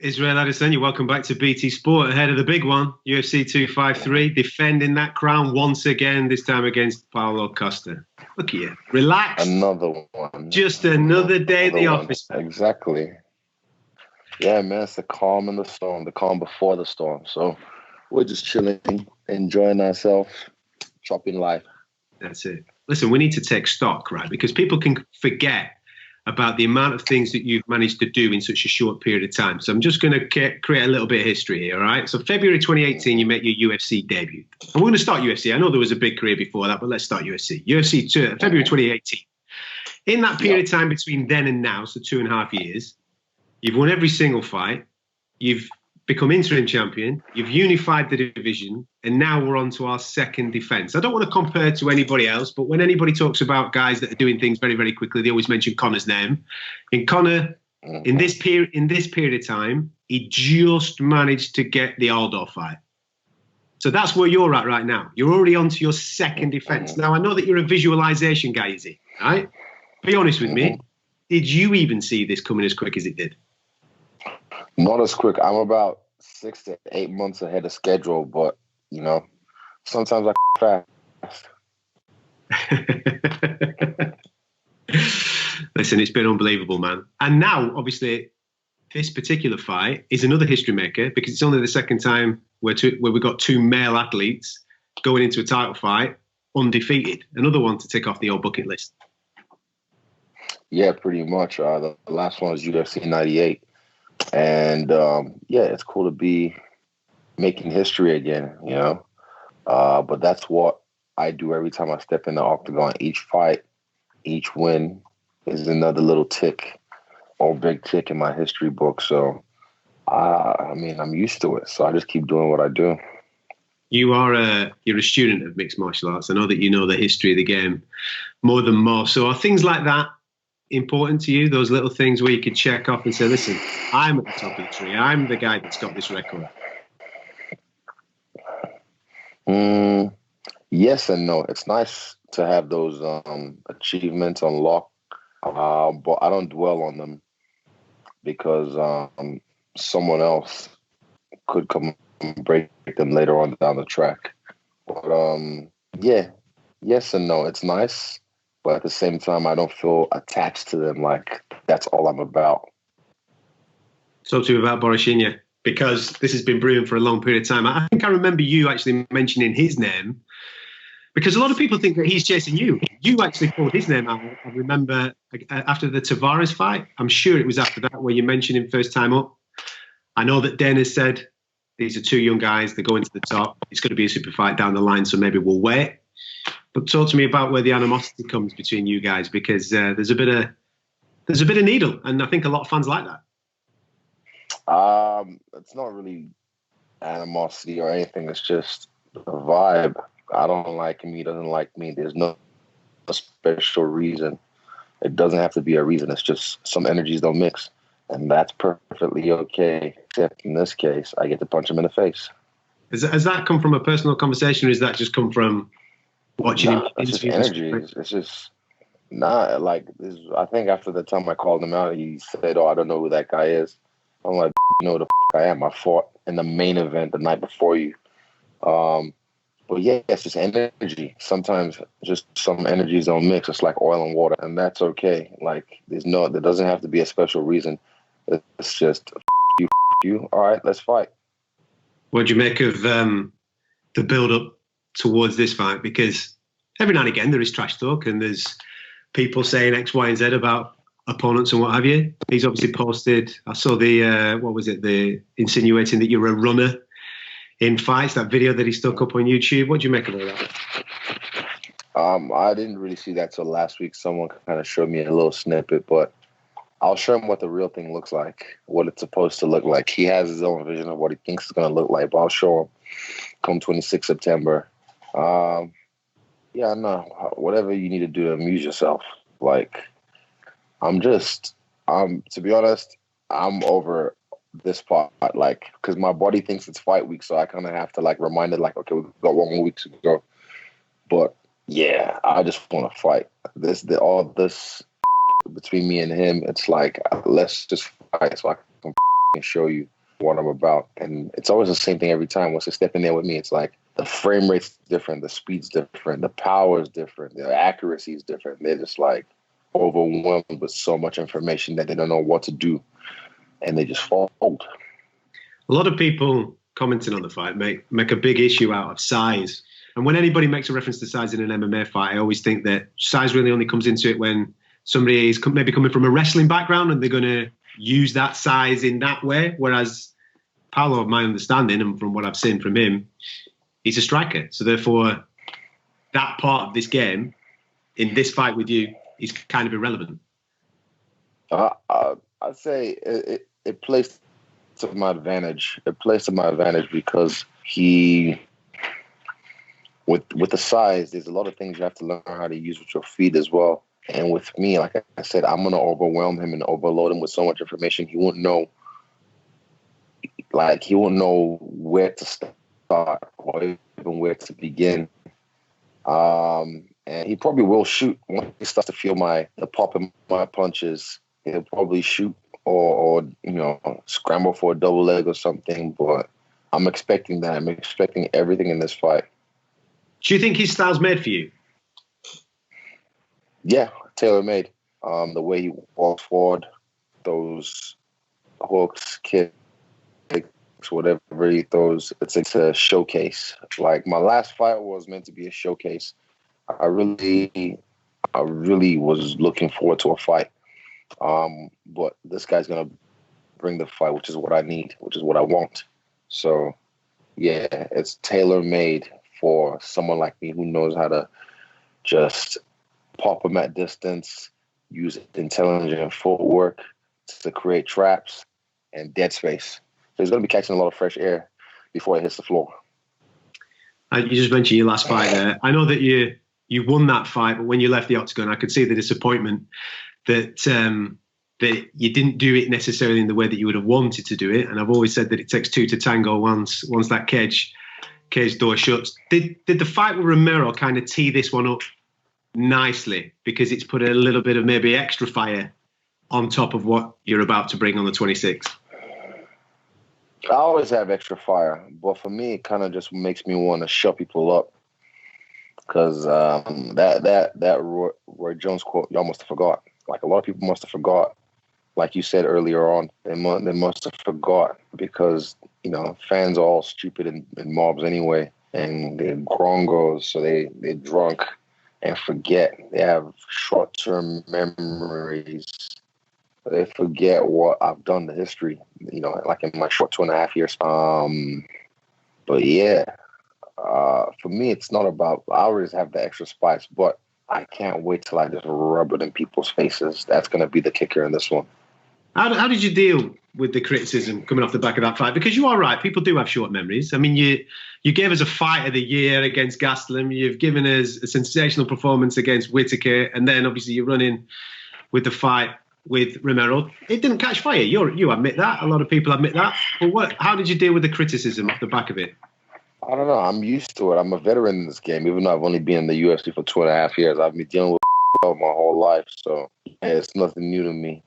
Israel Adesanya, welcome back to BT Sport ahead of the big one, UFC 253, defending that crown once again, this time against Paulo Costa. Look at you, relaxed. Another one. Just another day at the office. Exactly. Yeah, man, it's the calm in the storm, the calm before the storm. So we're just chilling, enjoying ourselves, chopping life. That's it. Listen, we need to take stock, right? Because people can forget about the amount of things that you've managed to do in such a short period of time. So I'm just going to create a little bit of history here, all right? So February 2018, you made your UFC debut. And we're going to start UFC. I know there was a big career before that, but let's start UFC. February 2018. In that period of time between then and now, so 2.5 years, you've won every single fight. You've become interim champion. You've unified the division. And now we're on to our second defense. I don't want to compare to anybody else, but when anybody talks about guys that are doing things very, very quickly, they always mention Conor's name. And Conor, in this period of time, he just managed to get the Aldo fight. So that's where you're at right now. You're already on to your second defense. Now, I know that you're a visualization guy, Izzy, right? Be honest with me. Did you even see this coming as quick as it did? Not as quick. I'm about 6 to 8 months ahead of schedule, but, you know, sometimes I fast. Listen, it's been unbelievable, man. And now, obviously, this particular fight is another history maker because it's only the second time where we've got two male athletes going into a title fight undefeated. Another one to tick off the old bucket list. Yeah, pretty much. The last one was UFC 98. And, yeah, it's cool to be making history again, you know. But that's what I do every time I step in the octagon. Each fight, each win is another little tick or big tick in my history book. So, I mean, I'm used to it. So I just keep doing what I do. You're a student of mixed martial arts. I know that you know the history of the game more than most. So are things like that important to you? Those little things where you could check off and say, listen, I'm at the top of the tree. I'm the guy that's got this record. Yes and no. It's nice to have those achievements unlocked, but I don't dwell on them because someone else could come and break them later on down the track. But yeah, yes and no. It's nice, but at the same time, I don't feel attached to them. Like that's all I'm about. Talk to me about Boroshinya, because this has been brewing for a long period of time. I think I remember you actually mentioning his name, because a lot of people think that he's chasing you. You actually pulled his name out. I remember after the Tavares fight. I'm sure it was after that where you mentioned him first time up. I know that Dana said these are two young guys. They're going to the top. It's going to be a super fight down the line, so maybe we'll wait. But talk to me about where the animosity comes between you guys, because there's a bit of needle, and I think a lot of fans like that. It's not really animosity or anything. It's just a vibe. I don't like him. He doesn't like me. There's no special reason. It doesn't have to be a reason. It's just some energies don't mix, and that's perfectly okay. Except in this case, I get to punch him in the face. Has that come from a personal conversation, or has that just come from watching him? It's just energy. It's just like this. I think after the time I called him out, he said, "Oh, I don't know who that guy is." I'm like, "You know who the I am. I fought in the main event the night before you." But yeah, it's just energy. Sometimes just some energies don't mix. It's like oil and water, and that's okay. Like there doesn't have to be a special reason. It's just you. All right, let's fight. What do you make of the build up towards this fight? Because every now and again there is trash talk and there's people saying X, Y, and Z about opponents and what have you. He's obviously posted, I saw the insinuating that you're a runner in fights, that video that he stuck up on YouTube. What do you make of all that? I didn't really see that till last week. Someone kind of showed me a little snippet, but I'll show him what the real thing looks like, what it's supposed to look like. He has his own vision of what he thinks it's going to look like, but I'll show him come 26 September. Yeah, no, whatever you need to do to amuse yourself. Like, to be honest, I'm over this part, like, because my body thinks it's fight week, so I kind of have to, like, remind it, like, okay, we've got 1 more week to go. But, yeah, I just want to fight. All this between me and him, it's like, let's just fight so I can show you what I'm about. And it's always the same thing every time. Once they step in there with me, it's like the frame rate's different, the speed's different, the power is different, the accuracy is different. They're just like overwhelmed with so much information that they don't know what to do, and they just fold. A lot of people commenting on the fight make a big issue out of size. And when anybody makes a reference to size in an MMA fight, I always think that size really only comes into it when somebody is maybe coming from a wrestling background and they're going to use that size in that way. Whereas Paulo, my understanding, and from what I've seen from him, he's a striker. So therefore, that part of this game, in this fight with you, is kind of irrelevant. I'd say it plays to my advantage. It plays to my advantage because with the size, there's a lot of things you have to learn how to use with your feet as well. And with me, like I said, I'm going to overwhelm him and overload him with so much information. He won't know where to start or even where to begin. And he probably will shoot once he starts to feel the pop in my punches. He'll probably shoot or scramble for a double leg or something. But I'm expecting that. I'm expecting everything in this fight. Do you think his style's made for you? Yeah, tailor-made. The way he walks forward, those hooks, kicks, whatever he throws, it's a showcase. Like my last fight was meant to be a showcase. I really was looking forward to a fight. But this guy's gonna bring the fight, which is what I need, which is what I want. So yeah, it's tailor-made for someone like me who knows how to just pop him at distance, use intelligent footwork to create traps and dead space. So he's going to be catching a lot of fresh air before he hits the floor. You just mentioned your last fight there. I know that you won that fight, but when you left the octagon, I could see the disappointment that that you didn't do it necessarily in the way that you would have wanted to do it. And I've always said that it takes two to tango once that cage door shuts. Did the fight with Romero kind of tee this one up nicely because it's put a little bit of maybe extra fire on top of what you're about to bring on the 26th? I always have extra fire, but for me, it kind of just makes me want to shut people up because that Roy Jones quote, y'all must have forgot. Like a lot of people must have forgot. Like you said earlier on, they must have forgot because fans are all stupid in mobs anyway, and they're grongos, so they're drunk and forget. They have short-term memories. They forget what I've done to history, like in my short 2.5 years. But yeah, for me, it's not about, I always have the extra spice, but I can't wait till I just rub it in people's faces. That's going to be the kicker in this one. How did you deal with the criticism coming off the back of that fight? Because you are right, people do have short memories. I mean, you gave us a fight of the year against Gastelum. You've given us a sensational performance against Whittaker, and then obviously you're running with the fight with Romero. It didn't catch fire. You admit that. A lot of people admit that. But how did you deal with the criticism off the back of it? I don't know. I'm used to it. I'm a veteran in this game, even though I've only been in the UFC for 2.5 years. I've been dealing with my whole life, so it's nothing new to me.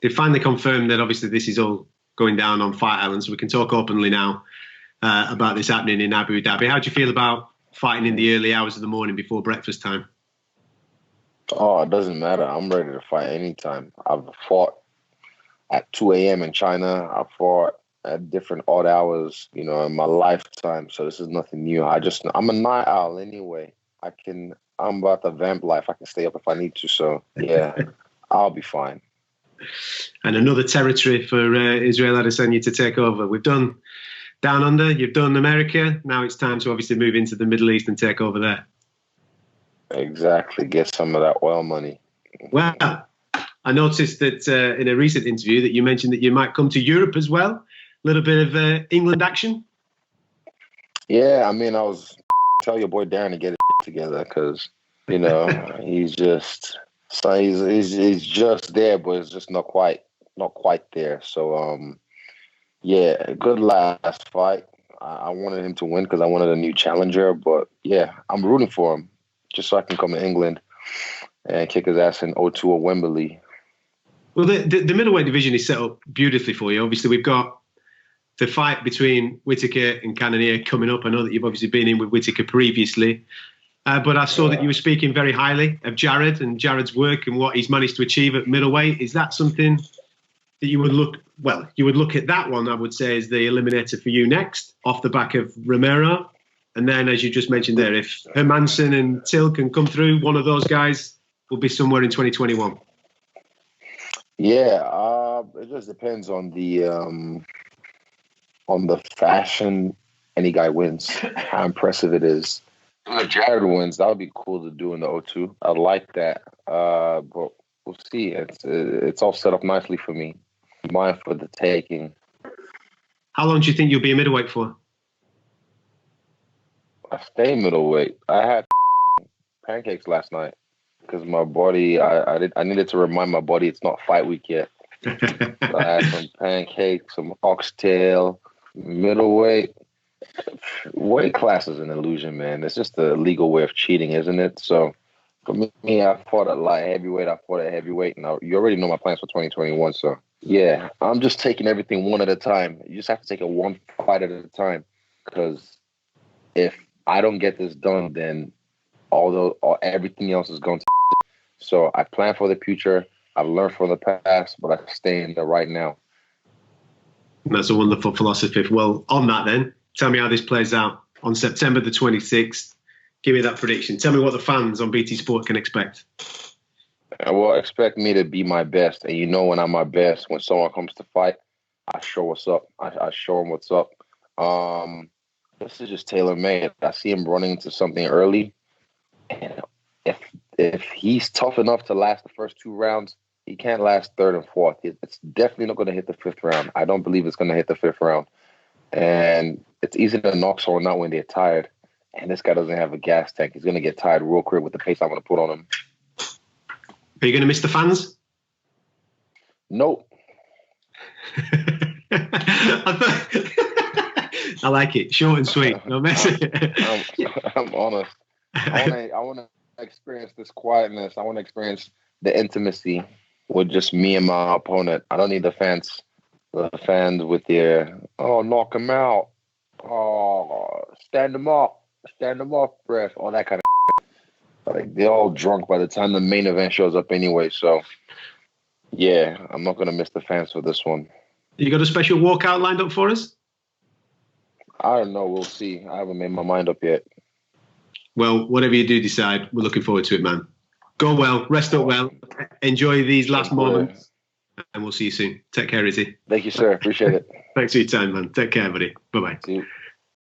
They finally confirmed that obviously this is all going down on Fight Island, so we can talk openly now about this happening in Abu Dhabi. How do you feel about fighting in the early hours of the morning before breakfast time? Oh, it doesn't matter. I'm ready to fight anytime. I've fought at 2 a.m. in China. I've fought at different odd hours, in my lifetime. So this is nothing new. I'm a night owl anyway. I'm about the vamp life. I can stay up if I need to. So yeah, I'll be fine. And another territory for Israel Adesanya to take over. We've done Down Under, you've done America. Now it's time to obviously move into the Middle East and take over there. Exactly. Get some of that oil money. Well, I noticed that in a recent interview that you mentioned that you might come to Europe as well. A little bit of England action. Yeah, I mean, I was tell your boy Darren to get it together because, he's just... So he's just there, but it's just not quite there. So yeah, good last fight. I wanted him to win because I wanted a new challenger. But yeah, I'm rooting for him just so I can come to England and kick his ass in O2 or Wembley. Well, the middleweight division is set up beautifully for you. Obviously, we've got the fight between Whittaker and Cannonier coming up. I know that you've obviously been in with Whittaker previously, but I saw that you were speaking very highly of Jared and Jared's work and what he's managed to achieve at middleweight. Is that something that you would look at that one, I would say, as the eliminator for you next, off the back of Romero? And then, as you just mentioned there, if Hermanson and Till can come through, one of those guys will be somewhere in 2021. Yeah, it just depends on the fashion any guy wins, how impressive it is. If Jared wins, that would be cool to do in the O2. I like that, but we'll see. It's all set up nicely for me. Mine for the taking. How long do you think you'll be a middleweight for? I stay middleweight. I had pancakes last night because my body, I needed to remind my body it's not fight week yet. So I had some pancakes, some oxtail, middleweight. Weight class is an illusion, man. It's just a legal way of cheating, isn't it? So for me, I fought at light heavyweight. I fought at heavyweight. Now, you already know my plans for 2021. So, yeah, I'm just taking everything one at a time. You just have to take it one fight at a time. Because if I don't get this done, then everything else is going to. So I plan for the future. I've learned from the past, but I stay in the right now. That's a wonderful philosophy. Well, on that then, tell me how this plays out on September the 26th. Give me that prediction. Tell me what the fans on BT Sport can expect. Well, expect me to be my best. And you know when I'm my best, when someone comes to fight, I show what's up. I show them what's up. This is just tailor-made. I see him running into something early. And if he's tough enough to last the first 2 rounds, he can't last third and fourth. It's definitely not going to hit the 5th round. I don't believe it's going to hit the 5th round. And it's easy to knock someone out when they're tired. And this guy doesn't have a gas tank. He's going to get tired real quick with the pace I'm going to put on him. Are you going to miss the fans? Nope. I like it. Short and sweet. No messing. I'm honest. I want to experience this quietness. I want to experience the intimacy with just me and my opponent. I don't need the fans. The fans with their, knock him out. Stand him up breath. All that kind of like they're all drunk by the time the main event shows up anyway. So, yeah, I'm not going to miss the fans for this one. You got a special walkout lined up for us? I don't know. We'll see. I haven't made my mind up yet. Well, whatever you do decide, we're looking forward to it, man. Go well, rest up well, enjoy these last moments, and we'll see you soon. Take care, Izzy. Thank you, sir. Appreciate it. Thanks for your time, man. Take care, buddy. Bye-bye. See you.